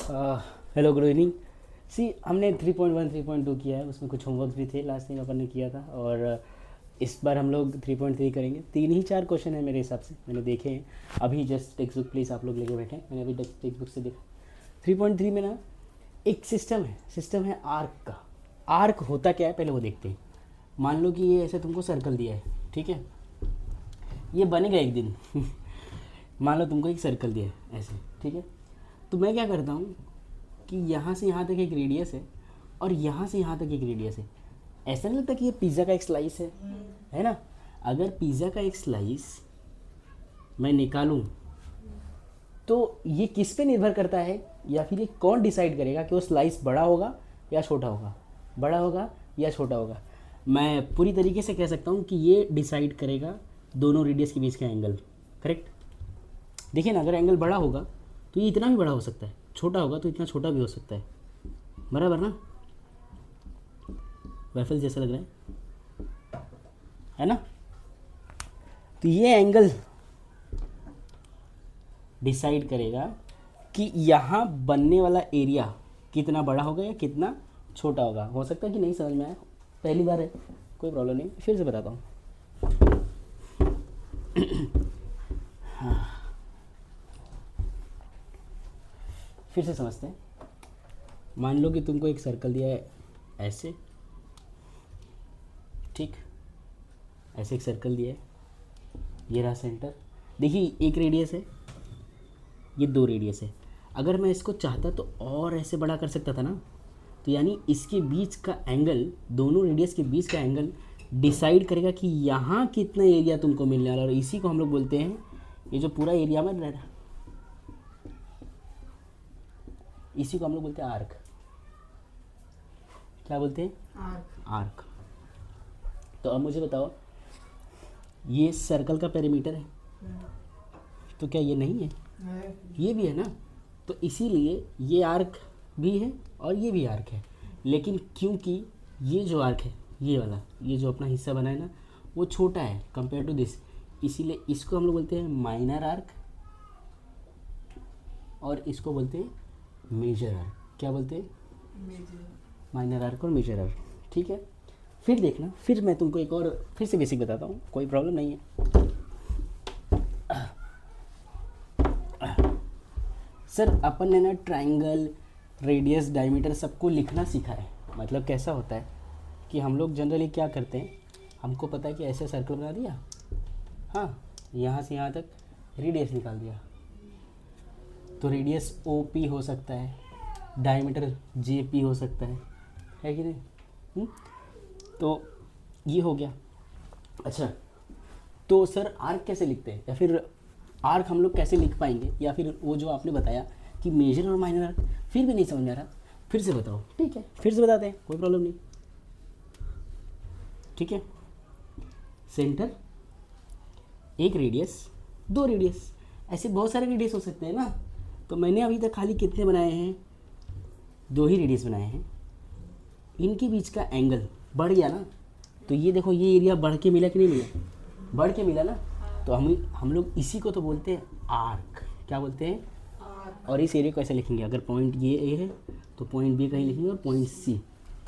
Hello, good evening. सी हमने 3.1 3.2 किया है, उसमें कुछ होमवर्क भी थे लास्ट टाइम अपन ने किया था, और इस बार हम लोग 3.3 करेंगे। 3 ही 4 क्वेश्चन है मेरे हिसाब से, मैंने देखे हैं अभी। जस्ट टेक्स्ट बुक प्लीज़ आप लोग लेके बैठे, मैंने अभी टेक्स्ट बुक से देखा। 3.3 में ना एक सिस्टम है आर्क का। आर्क होता क्या है पहले वो देखते हैं। मान लो कि ये ऐसे तुमको सर्कल दिया है, ठीक है, ये बनेगा एक दिन मान लो तुमको एक सर्कल दिया है ऐसे, ठीक है। तो मैं क्या करता हूँ कि यहाँ से यहाँ तक एक रेडियस है और यहाँ से यहाँ तक एक रेडियस है। ऐसा नहीं लगता कि ये पिज़्ज़ा का एक स्लाइस है ना। अगर पिज़्ज़ा का एक स्लाइस मैं निकालूं तो ये किस पे निर्भर करता है, या फिर ये कौन डिसाइड करेगा कि वो स्लाइस बड़ा होगा या छोटा होगा, बड़ा होगा या छोटा होगा। मैं पूरी तरीके से कह सकता हूँ कि ये डिसाइड करेगा दोनों रेडियस के बीच का एंगल। करेक्ट। देखिए ना, अगर एंगल बड़ा होगा तो ये इतना भी बड़ा हो सकता है, छोटा होगा तो इतना छोटा भी हो सकता है, बराबर ना। वेफल जैसा लग रहा है ना। तो ये एंगल डिसाइड करेगा कि यहाँ बनने वाला एरिया कितना बड़ा होगा या कितना छोटा होगा। हो सकता है कि नहीं समझ में आया, पहली बार है, कोई प्रॉब्लम नहीं, फिर से बताता हूँ। हाँ, फिर से समझते हैं। मान लो कि तुमको एक सर्कल दिया है ऐसे, ठीक, ऐसे एक सर्कल दिया है, ये रहा सेंटर। देखिए एक रेडियस है, ये 2 रेडियस है। अगर मैं इसको चाहता तो और ऐसे बड़ा कर सकता था ना। तो यानी इसके बीच का एंगल, दोनों रेडियस के बीच का एंगल डिसाइड करेगा कि यहाँ कितना एरिया तुमको मिलने वाला है। और इसी को हम लोग बोलते हैं, ये जो पूरा एरिया में रह रहा, इसी को हम लोग बोलते हैं आर्क। क्या बोलते हैं? आर्क। तो अब मुझे बताओ, ये सर्कल का पेरीमीटर है, तो क्या ये नहीं है? ये भी है ना। तो इसीलिए ये आर्क भी है और ये भी आर्क है। लेकिन क्योंकि ये जो आर्क है, ये वाला, ये जो अपना हिस्सा बना है ना, वो छोटा है कंपेयर टू दिस, इसीलिए इसको हम लोग बोलते हैं माइनर आर्क और इसको बोलते हैं मेजर आर्क। क्या बोलते हैं? माइनर आर्क और मेजर आर्क, ठीक है। फिर देखना, फिर मैं तुमको एक और फिर से बेसिक बताता हूँ, कोई प्रॉब्लम नहीं है। सर अपन ने ना ट्रायंगल, रेडियस, डायमीटर सबको लिखना सीखा है। मतलब कैसा होता है कि हम लोग जनरली क्या करते हैं, हमको पता है कि ऐसे सर्कल बना दिया, हाँ, यहाँ से यहाँ तक रेडियस निकाल दिया, तो रेडियस OP हो सकता है, डायमीटर JP हो सकता है कि नहीं? तो ये हो गया। अच्छा, तो सर आर्क कैसे लिखते हैं, या फिर आर्क हम लोग कैसे लिख पाएंगे, या फिर वो जो आपने बताया कि मेजर और माइनर आर्क, फिर भी नहीं समझ में आ रहा, फिर से बताओ। ठीक है, फिर से बताते हैं, कोई प्रॉब्लम नहीं, ठीक है। सेंटर, एक रेडियस, 2 रेडियस, ऐसे बहुत सारे रेडियस हो सकते हैं ना। तो मैंने अभी तक खाली कितने बनाए हैं? 2 ही रेडियस बनाए हैं। इनके बीच का एंगल बढ़ गया ना, तो ये देखो, ये एरिया बढ़ के मिला कि नहीं मिला? बढ़ के मिला ना। तो हम लोग इसी को तो बोलते हैं आर्क। क्या बोलते हैं? आर्क। और इस एरिया को ऐसे लिखेंगे, अगर पॉइंट ये ए है तो पॉइंट B कहीं लिखेंगे और पॉइंट C,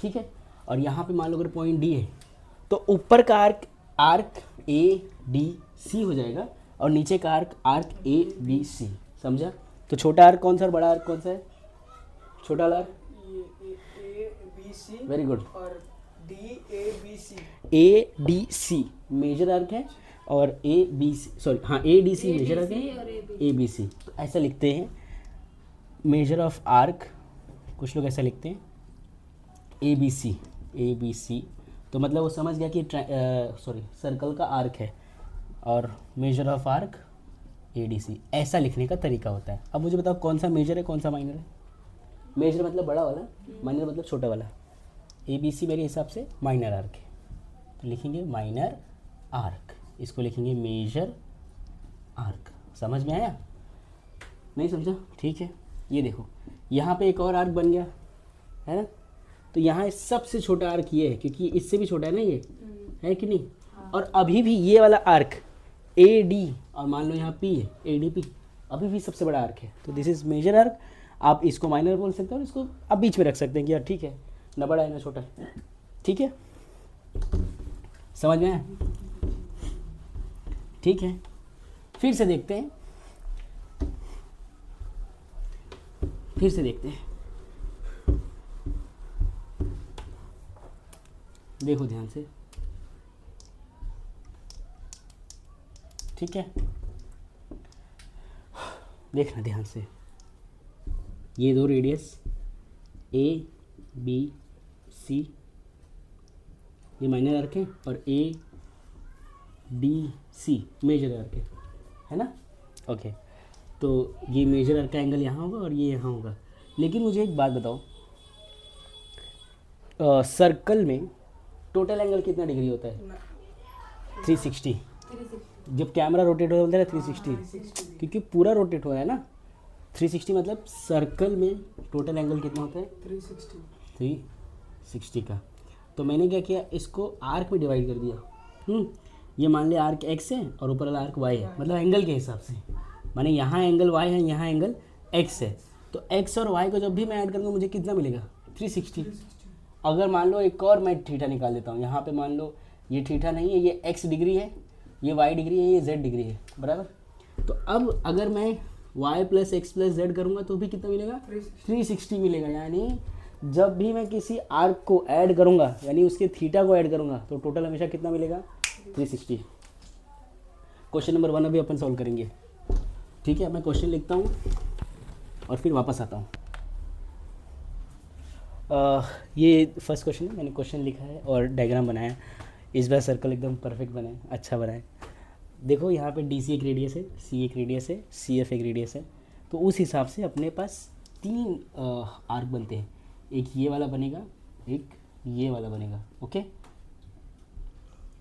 ठीक है। और यहाँ पे मान लो अगर पॉइंट D है तो ऊपर का आर्क ADC हो जाएगा, और नीचे का आर्क ABC। समझा? तो छोटा आर्क कौन सा और बड़ा आर्क कौन सा है? छोटा वाला आर्क वेरी गुड, और ADC मेजर आर्क है, और ADC मेजर आर्क है, ABC। तो ऐसा लिखते हैं मेजर ऑफ आर्क, कुछ लोग ऐसा लिखते हैं ABC। तो मतलब वो समझ गया कि सर्कल का आर्क है, और मेजर ऑफ आर्क ADC, ऐसा लिखने का तरीका होता है। अब मुझे बताओ कौन सा मेजर है, कौन सा माइनर है? मेजर मतलब बड़ा वाला, माइनर मतलब छोटा वाला। ABC मेरे हिसाब से माइनर आर्क है, तो लिखेंगे माइनर आर्क, इसको लिखेंगे मेजर आर्क। समझ में आया? नहीं समझा? ठीक है। ये देखो, यहाँ पे एक और आर्क बन गया है ना। तो यहाँ सबसे छोटा आर्क ये है, क्योंकि इससे भी छोटा है ना ये, है कि नहीं? और अभी भी ये वाला आर्क AD, और मान लो यहाँ P है, ADP, अभी भी सबसे बड़ा आर्क है। तो दिस इज मेजर आर्क, आप इसको माइनर बोल सकते हो और इसको आप बीच में रख सकते हैं कि यार ठीक है, ना बड़ा है ना छोटा है, ठीक है, समझ में आया? ठीक है, फिर से देखते हैं, देखो ध्यान से, ठीक है, देखना ध्यान से, ये दो रेडियस ए बी सी, ये माइनर आर्क है, और A D C major arc है ना? ओके, तो ये मेजर आर्क का एंगल यहाँ होगा और ये यहाँ होगा। लेकिन मुझे एक बात बताओ, सर्कल में टोटल एंगल कितना डिग्री होता है? 360। जब कैमरा रोटेट हो रहा है 360, क्योंकि पूरा रोटेट हो रहा है ना। 360 मतलब सर्कल में टोटल एंगल कितना होता है? 360 का। तो मैंने क्या किया, इसको आर्क में डिवाइड कर दिया। ये मान लिया आर्क एक्स है और ऊपर वाला आर्क वाई है, मतलब एंगल के हिसाब से। माने यहाँ एंगल वाई है, यहाँ एंगल एक्स है, तो एक्स और वाई को जब भी मैं ऐड करूँगा मुझे कितना मिलेगा? 360। अगर मान लो एक और मैं थीटा निकाल देता हूँ, यहाँ पे मान लो ये थीटा नहीं है, ये एक्स डिग्री है, ये वाई डिग्री है, ये जेड डिग्री है, बराबर। तो अब अगर मैं Y plus X plus Z करूँगा तो भी कितना मिलेगा? 360 मिलेगा। यानी जब भी मैं किसी आर्क को ऐड करूँगा, यानी उसके थीटा को ऐड करूँगा, तो टोटल हमेशा कितना मिलेगा? 360। क्वेश्चन नंबर 1 अभी अपन सॉल्व करेंगे, ठीक है। मैं क्वेश्चन लिखता हूँ और फिर वापस आता हूँ। ये फर्स्ट क्वेश्चन है, मैंने क्वेश्चन लिखा है और डायग्राम बनाया। इस बार सर्कल एकदम परफेक्ट बना है, अच्छा बना है। देखो यहाँ पे डी सी एक रेडियस है, सी एक रेडियस है, सी एफ एक रेडियस है। तो उस हिसाब से अपने पास 3 आर्क बनते हैं। एक ये वाला बनेगा, एक ये वाला बनेगा, ओके,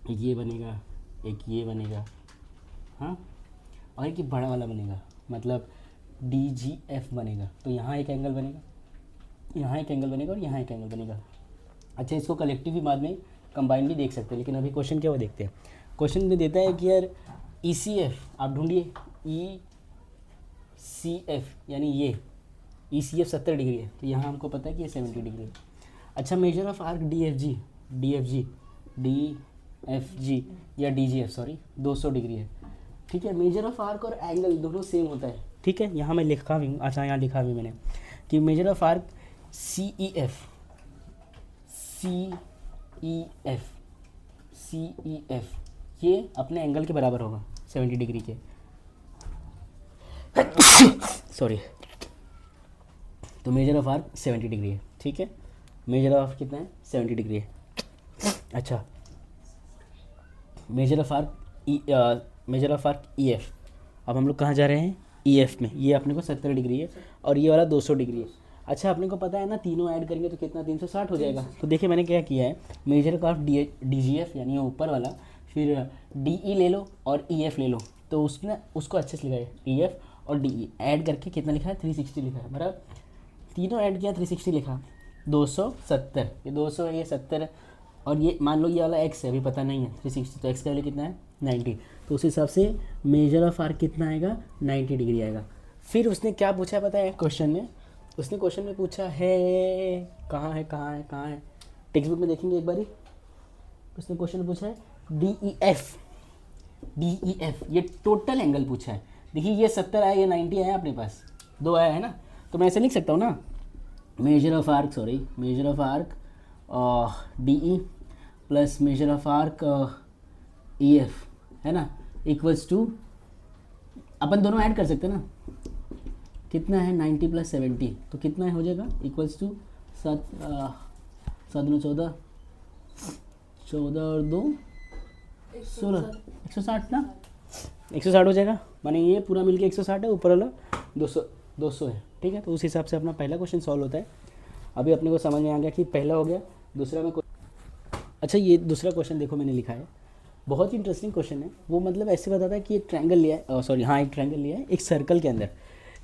ये बनेगा, एक ये बनेगा, हाँ, और एक ये बड़ा वाला बनेगा, मतलब डी जी एफ बनेगा। तो यहाँ एक एंगल बनेगा, यहाँ एक एंगल बनेगा और यहाँ एक एंगल बनेगा। अच्छा, इसको कलेक्टिव भी बाद में कंबाइन भी देख सकते हैं, लेकिन अभी क्वेश्चन क्या वो देखते हैं। क्वेश्चन में देता है कि यार ई सी एफ आप ढूंढिए, ई सी एफ यानी ये ई सी एफ 70 डिग्री है, तो यहाँ हमको पता है कि ये 70 डिग्री है। अच्छा, major of arc D F G, D F G, D F G या D G F, sorry, 200 degree है, ठीक है। मेजर ऑफ आर्क और एंगल दोनों सेम होता है, ठीक है। यहाँ मैं लिखा भी हूँ, अच्छा यहाँ लिखा भी मैंने कि major of arc C E F, C E F, C E F ये अपने एंगल के बराबर होगा 70 डिग्री के, सॉरी। तो मेजर ऑफ आर्क 70 डिग्री है, ठीक है। मेजर ऑफ कितना है? 70 डिग्री है। अच्छा, major of arc E F. अब हम लोग कहाँ जा रहे हैं? ई एफ में। ये अपने को 70 डिग्री है और ये वाला 200 डिग्री है। अच्छा, अपने को पता है ना, तीनों ऐड करेंगे तो कितना? 360 हो जाएगा। तो देखिए मैंने क्या किया है, major of D G F यानी ऊपर वाला, फिर डी ई ले लो और ई एफ ले लो। तो उसने उसको अच्छे से लिखा है, ई एफ और डी ई ऐड करके कितना लिखा है? 360 लिखा है, बराबर। तीनों ऐड किया, 360 लिखा, 270, ये 200 है, ये 70 है, और ये मान लो ये वाला एक्स है, अभी पता नहीं है 360, तो एक्स का वैल्यू कितना है? 90। तो उस हिसाब से मेजर ऑफ आर्क कितना आएगा? 90 डिग्री आएगा। फिर उसने क्या पूछा है पता है क्वेश्चन में? उसने क्वेश्चन में पूछा है, कहाँ है, कहाँ है, कहाँ है, टेक्स्ट बुक में देखेंगे एक बारी। उसने क्वेश्चन पूछा है D E F, D E F, ये टोटल एंगल पूछा है। देखिए ये 70 आया, ये 90 आया, अपने पास 2 आया है ना, तो मैं ऐसे लिख सकता हूँ ना, major of arc, sorry, major of arc D E plus major of arc E F, है ना, इक्वल्स टू, अपन दोनों ऐड कर सकते हैं ना, कितना है? 90 प्लस 70, तो कितना हो जाएगा? इक्वल्स टू 7 7 14, 14 और 2 16, 160 ना, 160 हो जाएगा। माने ये पूरा मिलके 160 है, ऊपर वाला 200 है, ठीक है। तो उस हिसाब से अपना पहला क्वेश्चन सॉल्व होता है। अभी अपने को समझ में आ गया कि पहला हो गया, दूसरा में अच्छा, ये दूसरा क्वेश्चन देखो मैंने लिखा है, बहुत ही इंटरेस्टिंग क्वेश्चन है। वो मतलब ऐसे बताता है कि एक ट्रायंगल लिया है, सॉरी हाँ, एक ट्रायंगल लिया है एक सर्कल के अंदर,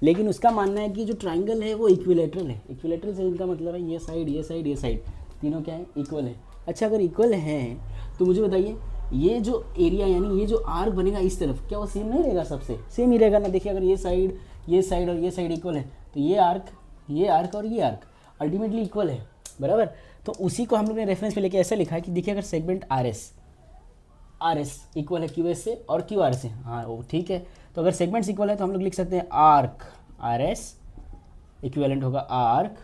लेकिन उसका मानना है कि जो ट्रायंगल है वो इक्विलेटरल है। इक्विलेटरल से इनका मतलब है ये साइड, ये साइड, ये साइड, तीनों क्या है? इक्वल है। अच्छा, अगर इक्वल है तो मुझे बताइए, ये जो एरिया यानी ये जो आर्क बनेगा इस तरफ, क्या वो सेम नहीं रहेगा? सबसे सेम ही रहेगा ना। देखिए, अगर ये साइड और ये साइड इक्वल है, तो ये आर्क ये आर्क और ये आर्क अल्टीमेटली इक्वल है, बराबर। तो उसी को हम लोग ने रेफरेंस में लेके ऐसा लिखा है कि देखिए अगर सेगमेंट आर एस इक्वल है क्यू एस से और क्यू आर से, हाँ वो ठीक है। तो अगर सेगमेंट्स इक्वल है तो हम लोग लिख सकते हैं आर्क आर एस इक्विवेलेंट होगा आर्क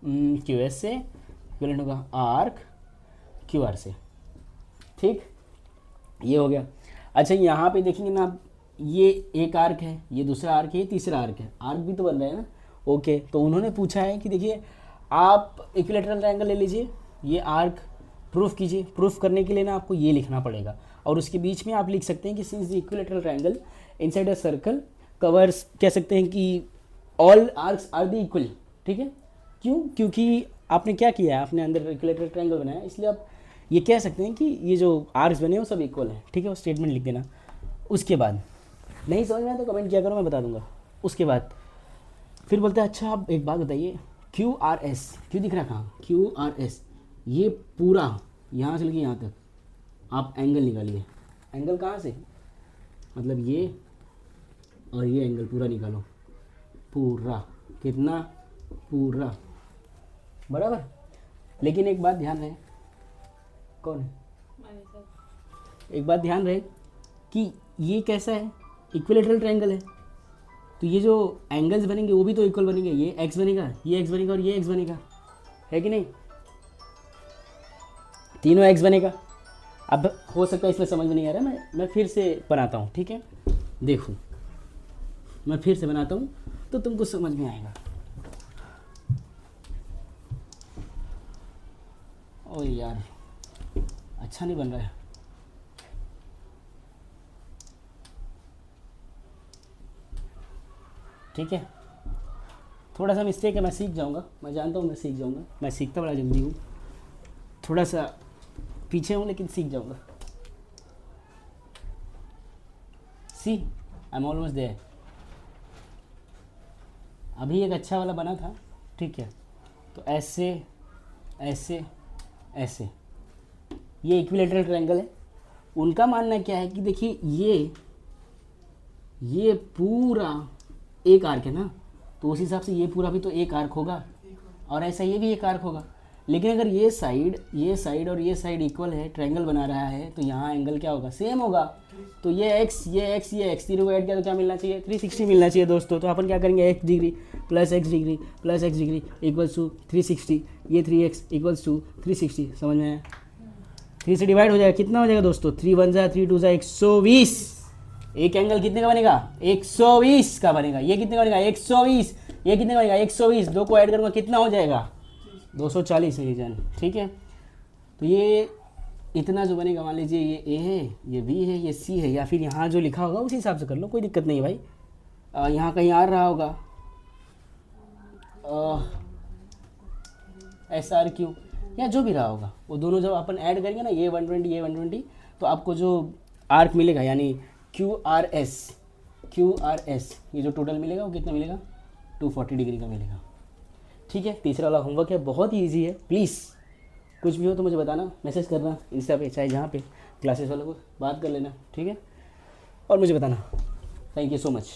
क्यू एस से, इक्विवेलेंट होगा आर्क क्यू आर से, ठीक, ये हो गया। अच्छा यहाँ पे देखेंगे ना आप, ये एक आर्क है, ये दूसरा आर्क है, ये तीसरा आर्क है, आर्क भी तो बन रहा है ना, ओके। तो उन्होंने पूछा है कि देखिए आप इक्विलेटरल ट्रायंगल ले लीजिए, ये आर्क प्रूफ कीजिए। प्रूफ करने के लिए ना आपको ये लिखना पड़ेगा, और उसके बीच में आप लिख सकते हैं कि since the equilateral triangle inside a circle covers, कह सकते हैं कि all arcs are the equal, ठीक है। क्यों? क्योंकि आपने क्या किया है, आपने अंदर इक्विलेटरल ट्रायंगल बनाया, इसलिए आप ये कह सकते हैं कि ये जो आर्क्स बने हैं वो सब इक्वल हैं, ठीक है। वो स्टेटमेंट लिख देना। उसके बाद नहीं समझ में आया तो कमेंट किया करो, मैं बता दूंगा। उसके बाद फिर बोलते हैं अच्छा आप एक बात बताइए, क्यू आर एस, क्यू दिख रहा है कहाँ, क्यू आर एस, ये पूरा यहाँ से लेके यहाँ तक आप एंगल निकालिए। एंगल कहाँ से, मतलब ये और ये एंगल पूरा निकालो, पूरा कितना, पूरा, बराबर। लेकिन एक बात ध्यान रहे, कौन है, एक बात ध्यान रहे कि ये कैसा है, इक्विलेटरल ट्रायंगल है, तो ये जो एंगल्स बनेंगे वो भी तो इक्वल बनेंगे। ये एक्स बनेगा, ये एक्स बनेगा और ये एक्स बनेगा, है कि नहीं, तीनों एक्स बनेगा। अब हो सकता है इसमें समझ में नहीं आ रहा है, मैं फिर से बनाता हूँ, ठीक है। देखो मैं फिर से बनाता हूँ तो तुमको समझ में आएगा। ओ यार अच्छा नहीं बन रहा है, ठीक है, थोड़ा सा मिस्टेक है, मैं सीख जाऊँगा, मैं जानता हूँ मैं सीख जाऊँगा, मैं सीखता बड़ा जल्दी हूँ, थोड़ा सा पीछे हूँ लेकिन सीख जाऊँगा। सी आई एम ऑलमोस्ट देयर। अभी एक अच्छा वाला बना था, ठीक है। तो ऐसे ऐसे ऐसे, ये इक्विलेटरल ट्रायंगल है। उनका मानना क्या है कि देखिए ये पूरा एक आर्क है ना, तो उस हिसाब से ये पूरा भी तो एक आर्क होगा, और ऐसा ये भी एक आर्क होगा। लेकिन अगर ये साइड और ये साइड इक्वल है, ट्रायंगल बना रहा है, तो यहाँ एंगल क्या होगा, सेम होगा। तो ये एक्स तीनों को ऐड किया तो क्या मिलना चाहिए, 360 मिलना चाहिए दोस्तों। तो अपन क्या करेंगे, X degree plus X degree plus X degree equals to 360, ये 3x इक्वल्स टू 360, समझ में आया। 3 से डिवाइड हो जाएगा, कितना हो जाएगा दोस्तों, 3 1 जा 3 2 जा 120। एक एंगल कितने का बनेगा, 120 का बनेगा। ये कितने का बनेगा, 120। ये कितने का बनेगा, 120। दो को ऐड करूँगा कितना हो जाएगा, 240 रीजन, ठीक है। तो ये इतना जो बनेगा, मान लीजिए ये ए है, ये बी है, ये सी है, या फिर यहाँ जो लिखा होगा उसी हिसाब से कर लो, कोई दिक्कत नहीं है भाई। यहाँ कहीं आ रहा होगा एस आर क्यू, या जो भी रहा होगा, वो दोनों जब अपन ऐड करेंगे ना, ये 120 ये 120, तो आपको जो आर्क मिलेगा यानी क्यू आर एस, ये जो टोटल मिलेगा वो कितना मिलेगा, 240 डिग्री का मिलेगा, ठीक है। तीसरा वाला होमवर्क है, बहुत ही ईजी है। प्लीज़ कुछ भी हो तो मुझे बताना, मैसेज करना इंस्टा पे, चाहे जहाँ पे क्लासेस वालों को बात कर लेना, ठीक है, और मुझे बताना। Thank you so much.